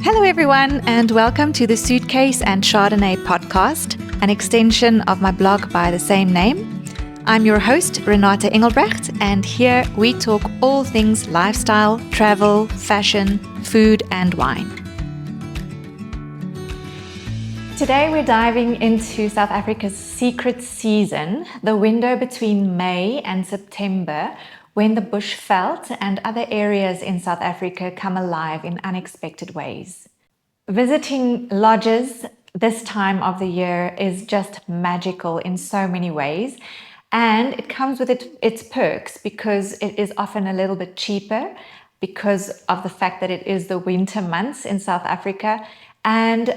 Hello, everyone, and welcome to the Suitcase and Chardonnay podcast, an extension of my blog by the same name. I'm your host, Renate Engelbrecht, and here we talk all things lifestyle, travel, fashion, food, and wine. Today we're diving into South Africa's secret season, the window between May and September, when the Bushveld and other areas in South Africa come alive in unexpected ways. Visiting lodges this time of the year is just magical in so many ways, and it comes with its perks because it is often a little bit cheaper because of the fact that it is the winter months in South Africa. And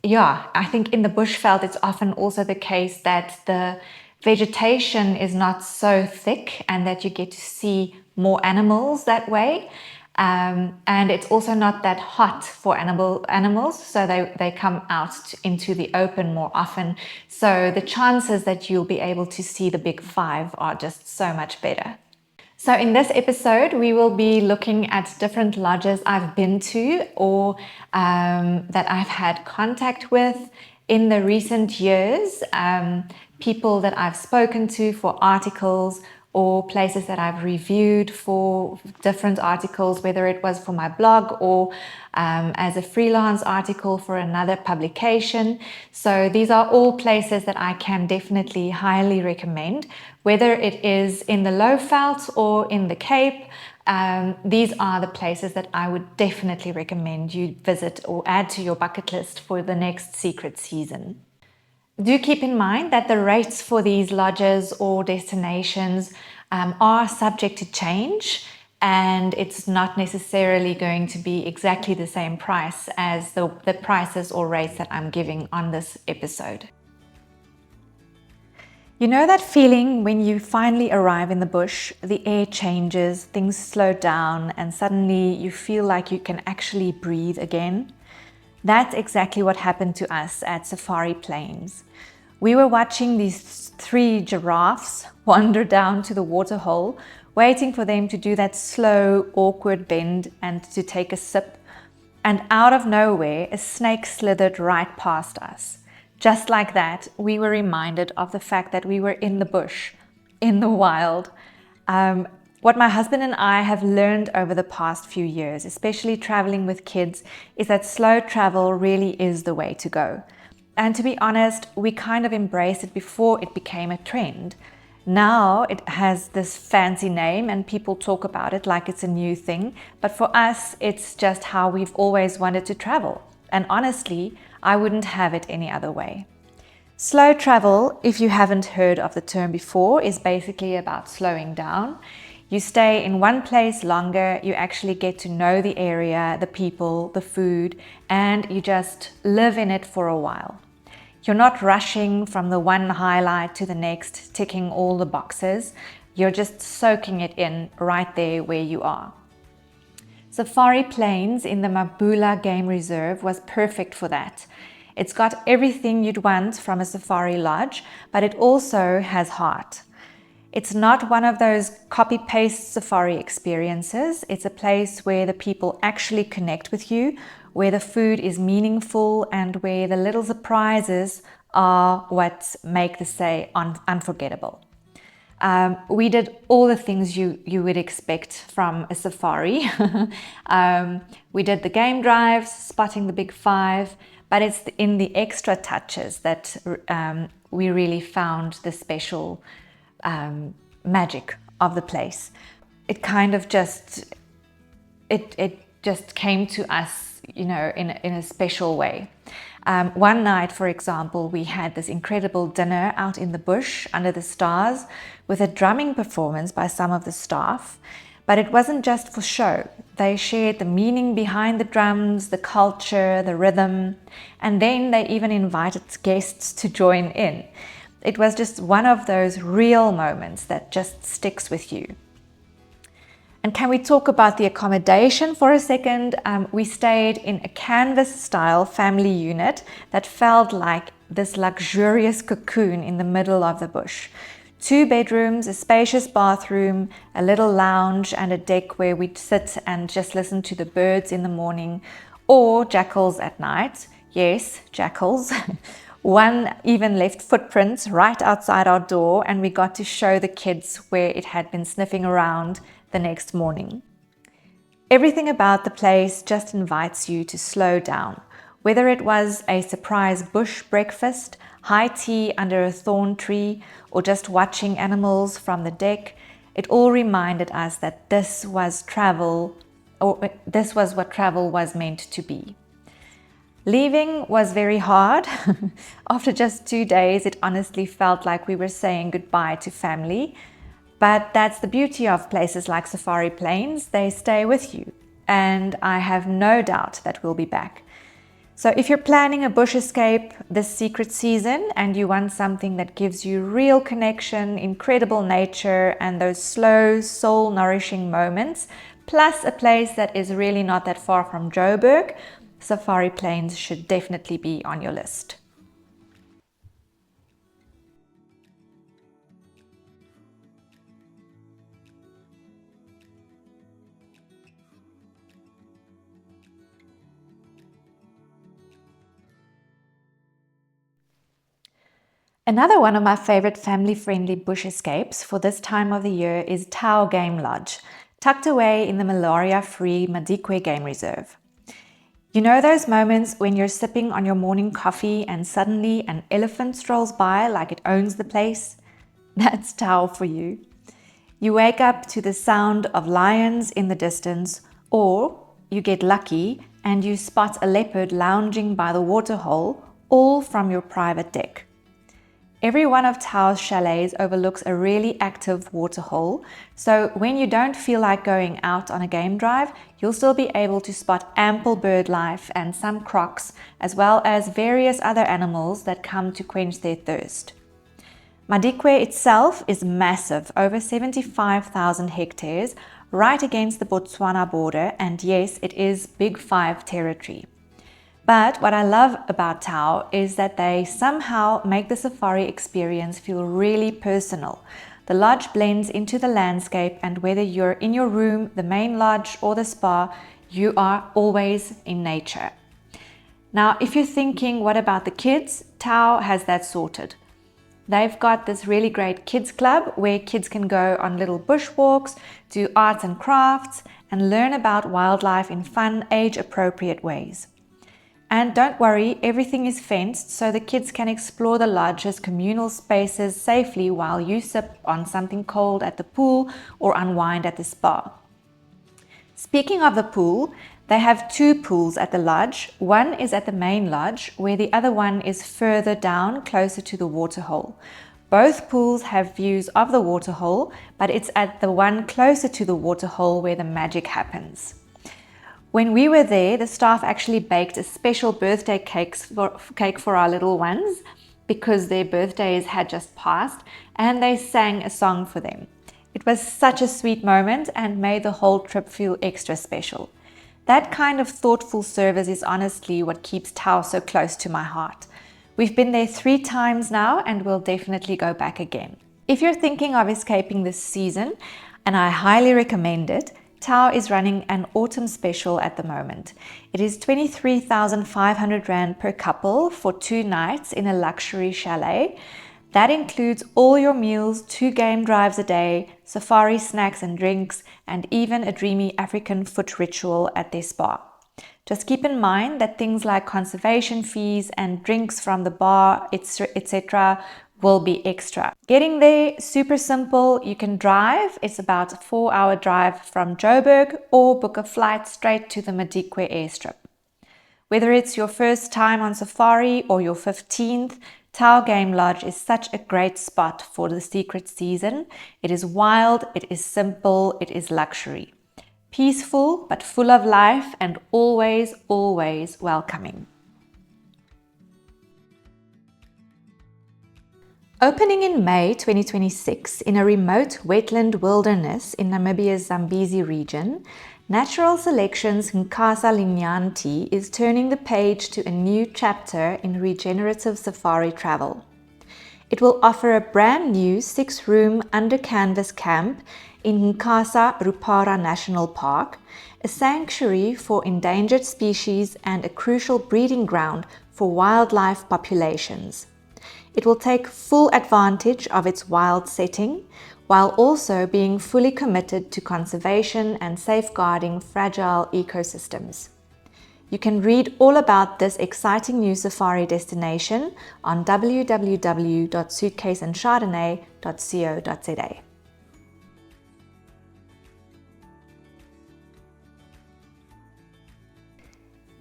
I think in the Bushveld it's often also the case that the vegetation is not so thick and that you get to see more animals that way. And it's also not that hot for animals, so they come out into the open more often. So the chances that you'll be able to see the big five are just so much better. So in this episode, we will be looking at different lodges I've been to or that I've had contact with in the recent years, people that I've spoken to for articles or places that I've reviewed for different articles, whether it was for my blog or as a freelance article for another publication. So these are all places that I can definitely highly recommend, whether it is in the Lowveld or in the Cape. These are the places that I would definitely recommend you visit or add to your bucket list for the next secret season. Do keep in mind that the rates for these lodges or destinations are subject to change, and it's not necessarily going to be exactly the same price as the prices or rates that I'm giving on this episode. You know that feeling when you finally arrive in the bush, the air changes, things slow down, and suddenly you feel like you can actually breathe again? That's exactly what happened to us at Safari Plains. We were watching these 3 giraffes wander down to the waterhole, waiting for them to do that slow, awkward bend and to take a sip. And out of nowhere, a snake slithered right past us. Just like that, we were reminded of the fact that we were in the bush, in the wild. What my husband and I have learned over the past few years, especially traveling with kids, is that slow travel really is the way to go. And to be honest, we kind of embraced it before it became a trend. Now it has this fancy name and people talk about it like it's a new thing. But for us, it's just how we've always wanted to travel. And honestly, I wouldn't have it any other way. Slow travel, if you haven't heard of the term before, is basically about slowing down. You stay in one place longer, you actually get to know the area, the people, the food, and you just live in it for a while. You're not rushing from the one highlight to the next, ticking all the boxes. You're just soaking it in right there where you are. Safari Plains in the Mabula Game Reserve was perfect for that. It's got everything you'd want from a safari lodge, but it also has heart. It's not one of those copy-paste safari experiences. It's a place where the people actually connect with you, where the food is meaningful, and where the little surprises are what make the stay unforgettable. We did all the things you would expect from a safari. We did the game drives, spotting the big five, but it's in the extra touches that we really found the special magic of the place. It kind of just came to us, in a special way. One night, for example, we had this incredible dinner out in the bush under the stars with a drumming performance by some of the staff. But it wasn't just for show. They shared the meaning behind the drums, the culture, the rhythm, and then they even invited guests to join in. It was just one of those real moments that just sticks with you. And can we talk about the accommodation for a second? We stayed in a canvas-style family unit that felt like this luxurious cocoon in the middle of the bush. 2 bedrooms, a spacious bathroom, a little lounge and a deck where we'd sit and just listen to the birds in the morning, or jackals at night. Yes, jackals. One even left footprints right outside our door, and we got to show the kids where it had been sniffing around the next morning. Everything about the place just invites you to slow down. Whether it was a surprise bush breakfast, high tea under a thorn tree, or just watching animals from the deck, it all reminded us that this was what travel was meant to be. Leaving was very hard. After just 2 days, it honestly felt like we were saying goodbye to family. But that's the beauty of places like Safari Plains. They stay with you. And I have no doubt that we'll be back. So if you're planning a bush escape this secret season and you want something that gives you real connection, incredible nature, and those slow, soul-nourishing moments, plus a place that is really not that far from Joburg, Safari Plains should definitely be on your list. Another one of my favorite family-friendly bush escapes for this time of the year is Tau Game Lodge, tucked away in the malaria-free Madikwe Game Reserve. You know those moments when you're sipping on your morning coffee and suddenly an elephant strolls by like it owns the place? That's Tau for you. You wake up to the sound of lions in the distance, or you get lucky and you spot a leopard lounging by the waterhole, all from your private deck. Every one of Tau's chalets overlooks a really active waterhole, so when you don't feel like going out on a game drive, you'll still be able to spot ample bird life and some crocs, as well as various other animals that come to quench their thirst. Madikwe itself is massive, over 75,000 hectares, right against the Botswana border, and yes, it is Big Five territory. But what I love about Tau is that they somehow make the safari experience feel really personal. The lodge blends into the landscape, and whether you're in your room, the main lodge, or the spa, you are always in nature. Now, if you're thinking, what about the kids? Tau has that sorted. They've got this really great kids club where kids can go on little bushwalks, do arts and crafts, and learn about wildlife in fun, age-appropriate ways. And don't worry, everything is fenced so the kids can explore the lodge's communal spaces safely while you sip on something cold at the pool or unwind at the spa. Speaking of the pool, they have 2 pools at the lodge. One is at the main lodge, where the other one is further down, closer to the waterhole. Both pools have views of the waterhole, but it's at the one closer to the waterhole where the magic happens. When we were there, the staff actually baked a special birthday cake for our little ones because their birthdays had just passed, and they sang a song for them. It was such a sweet moment and made the whole trip feel extra special. That kind of thoughtful service is honestly what keeps Tau so close to my heart. We've been there 3 times now and we'll definitely go back again. If you're thinking of escaping this season, and I highly recommend it, Tau is running an autumn special at the moment. It is 23,500 Rand per couple for 2 nights in a luxury chalet. That includes all your meals, 2 game drives a day, safari snacks and drinks, and even a dreamy African foot ritual at their spa. Just keep in mind that things like conservation fees and drinks from the bar, etc. will be extra. Getting there, super simple. You can drive. It's about a 4-hour drive from Joburg, or book a flight straight to the Madikwe airstrip. Whether it's your first time on safari or your 15th, Tau Game Lodge is such a great spot for the secret season. It is wild, it is simple, it is luxury. Peaceful, but full of life, and always, always welcoming. Opening in May 2026 in a remote wetland wilderness in Namibia's Zambezi region, Natural Selections Nkasa Linyanti is turning the page to a new chapter in regenerative safari travel. It will offer a brand new 6-room under-canvas camp in Nkasa Rupara National Park, a sanctuary for endangered species and a crucial breeding ground for wildlife populations. It will take full advantage of its wild setting, while also being fully committed to conservation and safeguarding fragile ecosystems. You can read all about this exciting new safari destination on www.suitcaseandchardonnay.co.za.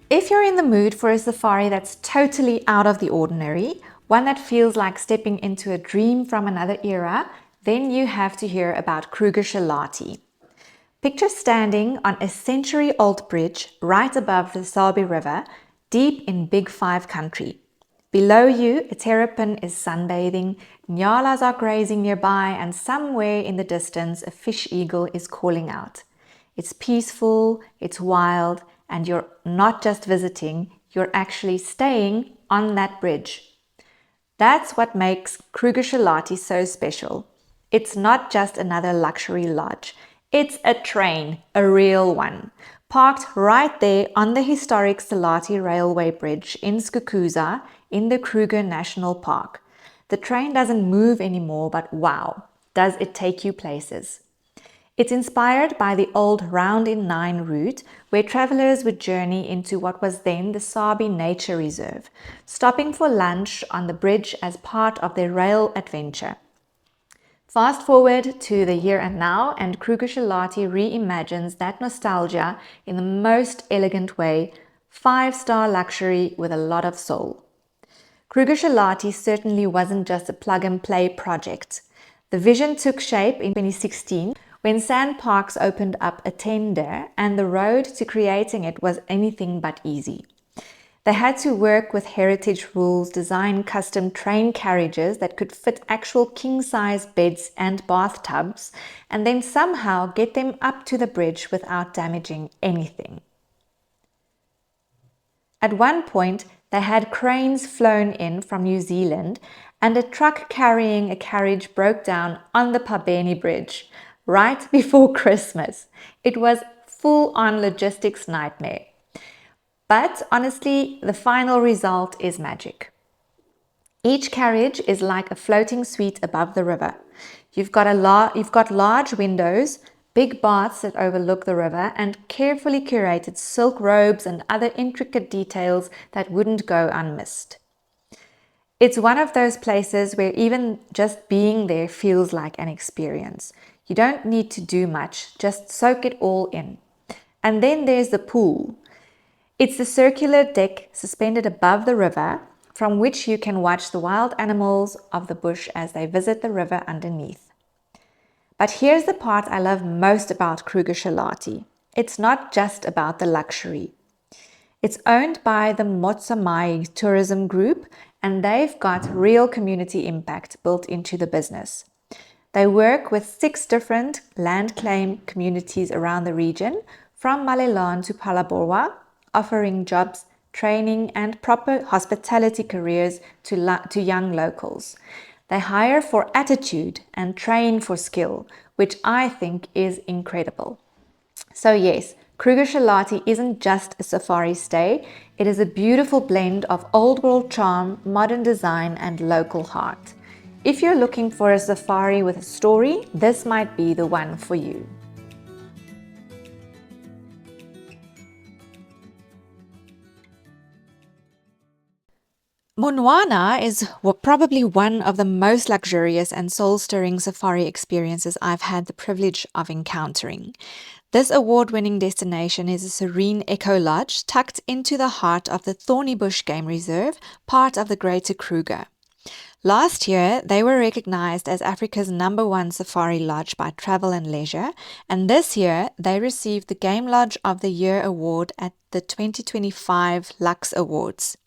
If you're in the mood for a safari that's totally out of the ordinary, one that feels like stepping into a dream from another era, then you have to hear about Kruger Shalati. Picture standing on a century-old bridge right above the Sabi River, deep in Big Five country. Below you, a terrapin is sunbathing, nyalas are grazing nearby, and somewhere in the distance, a fish eagle is calling out. It's peaceful, it's wild, and you're not just visiting, you're actually staying on that bridge. That's what makes Kruger Shalati so special. It's not just another luxury lodge. It's a train, a real one, parked right there on the historic Salati Railway Bridge in Skukuza in the Kruger National Park. The train doesn't move anymore, but wow, does it take you places. It's inspired by the old Round in Nine route, where travelers would journey into what was then the Sabi Nature Reserve, stopping for lunch on the bridge as part of their rail adventure. Fast forward to the here and now, and Kruger Shalati reimagines that nostalgia in the most elegant way, 5-star luxury with a lot of soul. Kruger Shalati certainly wasn't just a plug-and-play project. The vision took shape in 2016 when SandParks opened up a tender, and the road to creating it was anything but easy. They had to work with heritage rules, design custom train carriages that could fit actual king-size beds and bathtubs, and then somehow get them up to the bridge without damaging anything. At one point, they had cranes flown in from New Zealand, and a truck carrying a carriage broke down on the Pabeni Bridge right before Christmas. It was full-on logistics nightmare. But honestly, the final result is magic. Each carriage is like a floating suite above the river. You've got large windows, big baths that overlook the river, and carefully curated silk robes and other intricate details that wouldn't go unmissed. It's one of those places where even just being there feels like an experience. You don't need to do much, just soak it all in. And then there's the pool. It's a circular deck suspended above the river, from which you can watch the wild animals of the bush as they visit the river underneath. But here's the part I love most about Kruger Shalati. It's not just about the luxury. It's owned by the Motsamai Tourism Group, and they've got real community impact built into the business. They work with 6 different land claim communities around the region, from Malelane to Phalaborwa, offering jobs, training, and proper hospitality careers to young locals. They hire for attitude and train for skill, which I think is incredible. So yes, Kruger Shalati isn't just a safari stay, it is a beautiful blend of old world charm, modern design, and local heart. If you're looking for a safari with a story, this might be the one for you. Monwana is probably one of the most luxurious and soul-stirring safari experiences I've had the privilege of encountering. This award-winning destination is a serene eco lodge tucked into the heart of the Thornybush Game Reserve, part of the Greater Kruger. Last year, they were recognized as Africa's #1 safari lodge by Travel and Leisure, and this year they received the Game Lodge of the Year award at the 2025 Lux Awards.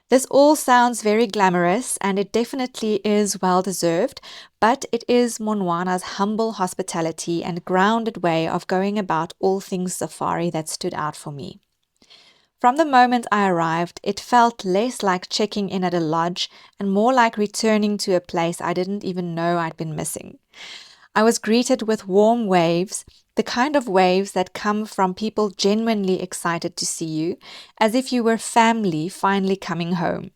This all sounds very glamorous, and it definitely is well-deserved, but it is Monwana's humble hospitality and grounded way of going about all things safari that stood out for me. From the moment I arrived, it felt less like checking in at a lodge and more like returning to a place I didn't even know I'd been missing. I was greeted with warm waves, the kind of waves that come from people genuinely excited to see you, as if you were family finally coming home.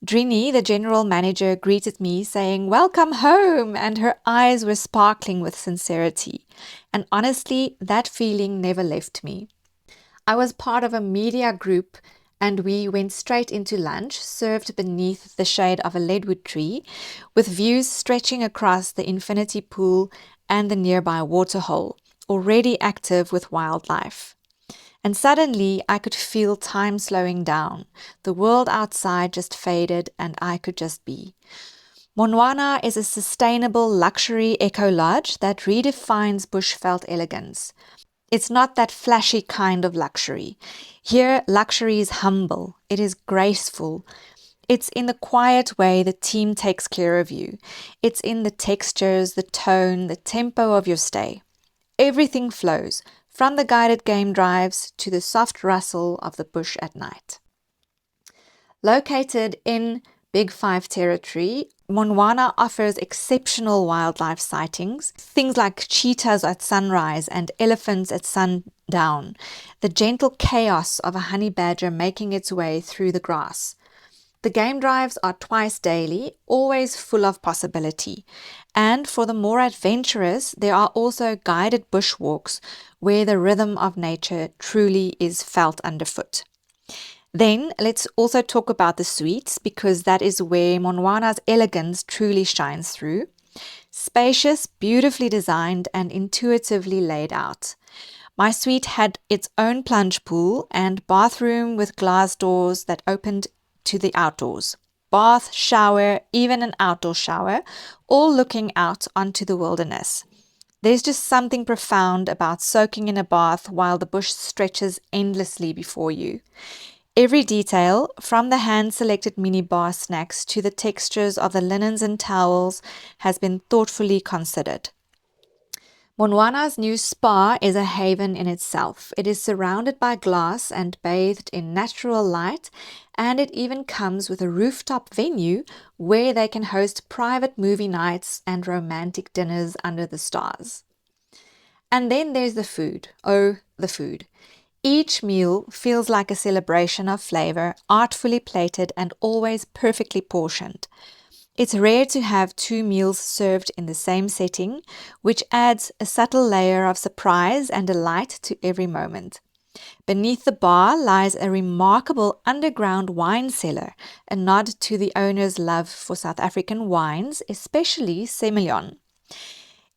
Drini, the general manager, greeted me saying, "Welcome home," and her eyes were sparkling with sincerity. And honestly, that feeling never left me. I was part of a media group and we went straight into lunch, served beneath the shade of a leadwood tree, with views stretching across the infinity pool and the nearby waterhole, already active with wildlife. And suddenly I could feel time slowing down. The world outside just faded and I could just be. Monwana is a sustainable luxury eco-lodge that redefines bushveld elegance. It's not that flashy kind of luxury. Here, luxury is humble. It is graceful. It's in the quiet way the team takes care of you. It's in the textures, the tone, the tempo of your stay. Everything flows, from the guided game drives to the soft rustle of the bush at night. Located in Big Five territory, Monwana offers exceptional wildlife sightings, things like cheetahs at sunrise and elephants at sundown, the gentle chaos of a honey badger making its way through the grass. The game drives are twice daily, always full of possibility. And for the more adventurous, there are also guided bushwalks where the rhythm of nature truly is felt underfoot. Then let's also talk about the suites, because that is where Monwana's elegance truly shines through. Spacious, beautifully designed, and intuitively laid out. My suite had its own plunge pool and bathroom with glass doors that opened to the outdoors. Bath, shower, even an outdoor shower, all looking out onto the wilderness. There's just something profound about soaking in a bath while the bush stretches endlessly before you. Every detail, from the hand-selected minibar snacks to the textures of the linens and towels, has been thoughtfully considered. Monwana's new spa is a haven in itself. It is surrounded by glass and bathed in natural light, and it even comes with a rooftop venue where they can host private movie nights and romantic dinners under the stars. And then there's the food. Oh, the food. Each meal feels like a celebration of flavor, artfully plated and always perfectly portioned. It's rare to have two meals served in the same setting, which adds a subtle layer of surprise and delight to every moment. Beneath the bar lies a remarkable underground wine cellar, a nod to the owner's love for South African wines, especially Semillon.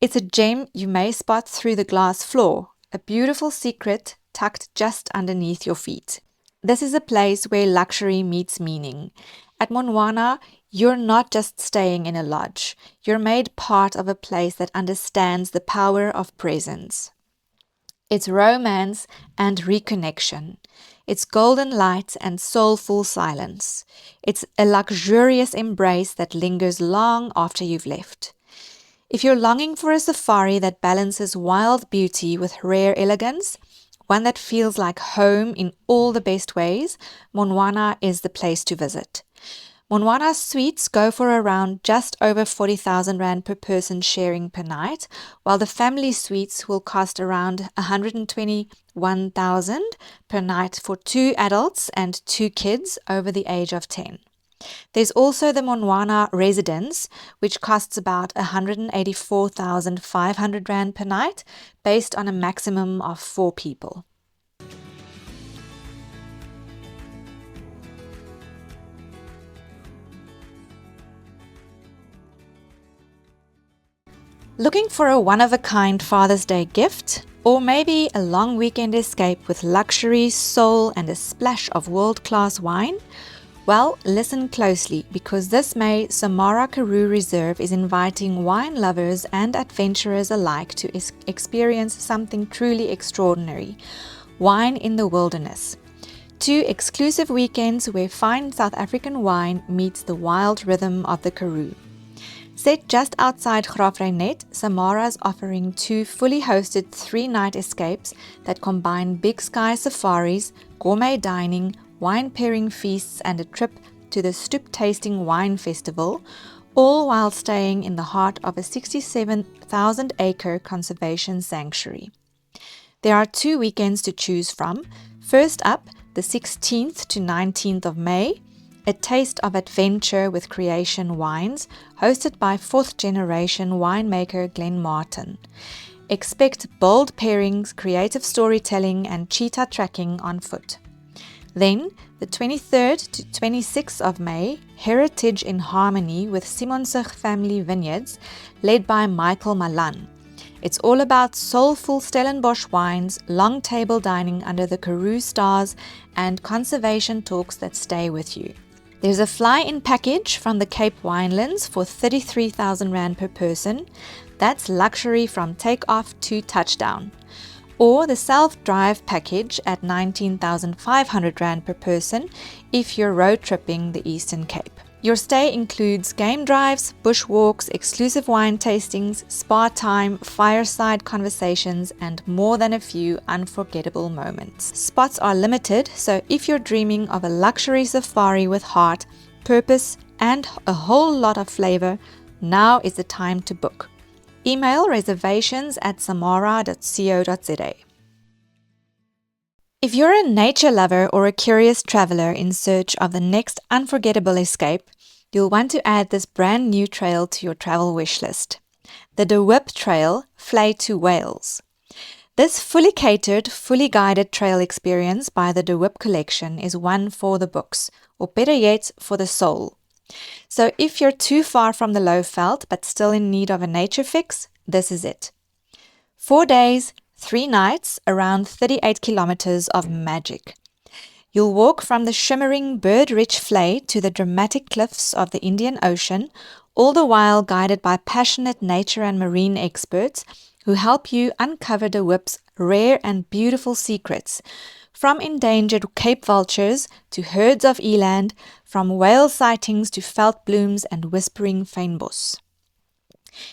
It's a gem you may spot through the glass floor, a beautiful secret tucked just underneath your feet. This is a place where luxury meets meaning. At Monwana, you're not just staying in a lodge. You're made part of a place that understands the power of presence. It's romance and reconnection. It's golden light and soulful silence. It's a luxurious embrace that lingers long after you've left. If you're longing for a safari that balances wild beauty with rare elegance, one that feels like home in all the best ways, Monwana is the place to visit. Monwana's suites go for around just over 40,000 Rand per person sharing per night, while the family suites will cost around 121,000 per night for 2 adults and 2 kids over the age of 10. There's also the Monwana Residence, which costs about 184,500 Rand per night, based on a maximum of 4 people. Looking for a one-of-a-kind Father's Day gift? Or maybe a long weekend escape with luxury, soul, and a splash of world-class wine? Well, listen closely, because this May, Samara Karoo Reserve is inviting wine lovers and adventurers alike to experience something truly extraordinary: wine in the wilderness. 2 exclusive weekends where fine South African wine meets the wild rhythm of the Karoo. Set just outside Graaff-Reinet, Samara is offering 2 fully hosted 3-night escapes that combine big sky safaris, gourmet dining, wine pairing feasts, and a trip to the Stoep Tasting Wine Festival, all while staying in the heart of a 67,000-acre conservation sanctuary. There are 2 weekends to choose from. First up, the 16th to 19th of May, a taste of adventure with Creation Wines, hosted by 4th-generation winemaker Glenn Martin. Expect bold pairings, creative storytelling, and cheetah tracking on foot. Then, the 23rd to 26th of May, Heritage in Harmony with Simonsig Family Vineyards, led by Michael Malan. It's all about soulful Stellenbosch wines, long table dining under the Karoo stars, and conservation talks that stay with you. There's a fly-in package from the Cape Winelands for 33,000 Rand per person. That's luxury from takeoff to touchdown. Or the self-drive package at 19,500 Rand per person if you're road tripping the Eastern Cape. Your stay includes game drives, bushwalks, exclusive wine tastings, spa time, fireside conversations, and more than a few unforgettable moments. Spots are limited, so if you're dreaming of a luxury safari with heart, purpose, and a whole lot of flavor, now is the time to book. Email reservations@samara.co.za. If you're a nature lover or a curious traveler in search of the next unforgettable escape, you'll want to add this brand new trail to your travel wish list. The De Wip Trail, Vlei to Wales. This fully catered, fully guided trail experience by the De Wip Collection is one for the books, or better yet, for the soul. So if you're too far from the Lowveld but still in need of a nature fix, this is it. 4 days, 3 nights, around 38 kilometers of magic. You'll walk from the shimmering bird-rich Vlei to the dramatic cliffs of the Indian Ocean, all the while guided by passionate nature and marine experts who help you uncover De Wip's rare and beautiful secrets, from endangered Cape vultures to herds of eland, from whale sightings to veld blooms and whispering fynbos.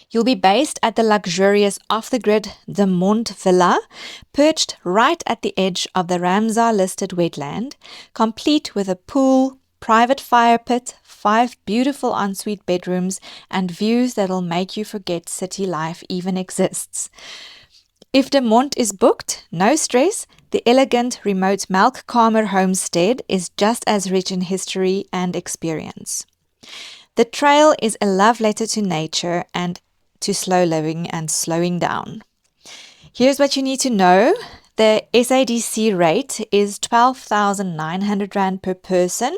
You'll be based at the luxurious off-the-grid De Mont Villa, perched right at the edge of the Ramsar-listed wetland, complete with a pool, private fire pit, 5 beautiful ensuite bedrooms, and views that'll make you forget city life even exists. If De Mont is booked, no stress, the elegant remote Melkkamer homestead is just as rich in history and experience. The trail is a love letter to nature and to slow living and slowing down. Here's what you need to know. The SADC rate is 12,900 Rand per person.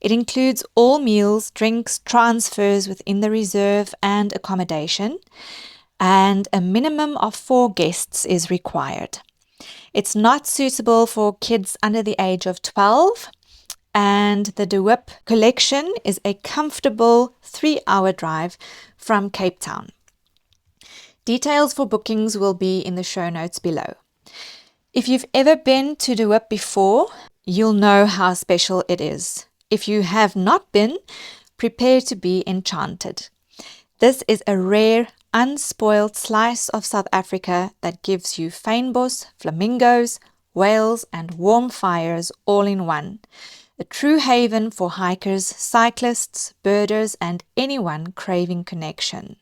It includes all meals, drinks, transfers within the reserve and accommodation, and a minimum of 4 guests is required. It's not suitable for kids under the age of 12, and the De Wip Collection is a comfortable 3-hour drive from Cape Town. Details for bookings will be in the show notes below. If you've ever been to De Wip before, you'll know how special it is. If you have not been, prepare to be enchanted. This is a rare, unspoiled slice of South Africa that gives you fynbos, flamingos, whales, and warm fires all in one. A true haven for hikers, cyclists, birders, and anyone craving connection.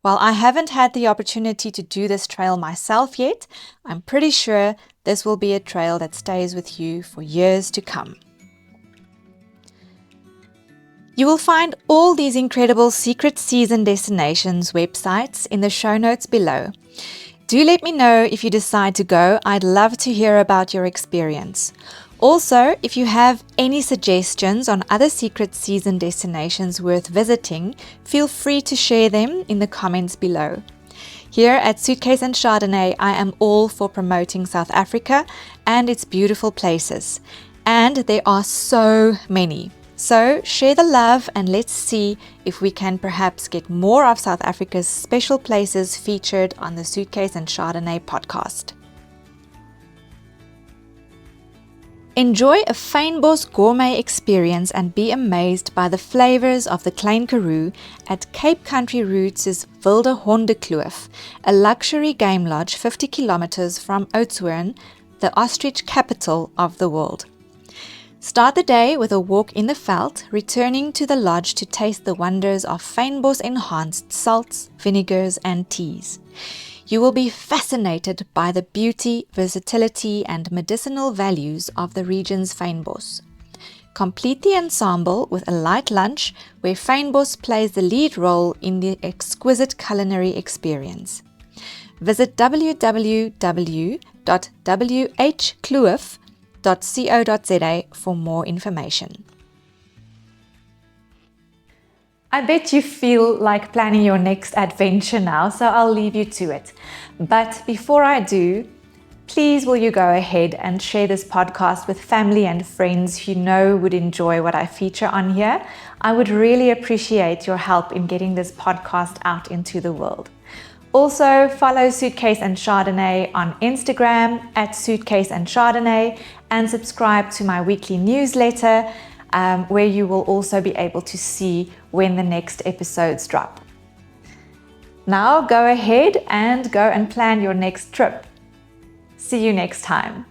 While I haven't had the opportunity to do this trail myself yet, I'm pretty sure this will be a trail that stays with you for years to come. You will find all these incredible secret season destinations websites in the show notes below. Do let me know if you decide to go. I'd love to hear about your experience. Also, if you have any suggestions on other secret season destinations worth visiting, feel free to share them in the comments below. Here at Suitcase and Chardonnay, I am all for promoting South Africa and its beautiful places. And there are so many. So share the love and let's see if we can perhaps get more of South Africa's special places featured on the Suitcase and Chardonnay podcast. Enjoy a fynbos gourmet experience and be amazed by the flavors of the Klein Karoo at Cape Country Roots' Wilde Hondekloof, a luxury game lodge 50 kilometers from Oudtshoorn, the ostrich capital of the world. Start the day with a walk in the veld, returning to the lodge to taste the wonders of fynbos enhanced salts, vinegars and teas. You will be fascinated by the beauty, versatility and medicinal values of the region's fynbos. Complete the ensemble with a light lunch where fynbos plays the lead role in the exquisite culinary experience. Visit www.whkloof.co.za for more information. I bet you feel like planning your next adventure now, so I'll leave you to it. But before I do, please will you go ahead and share this podcast with family and friends you know would enjoy what I feature on here. I would really appreciate your help in getting this podcast out into the world. Also, follow Suitcase and Chardonnay on Instagram @Suitcase and Chardonnay and subscribe to my weekly newsletter where you will also be able to see when the next episodes drop. Now go ahead and plan your next trip. See you next time.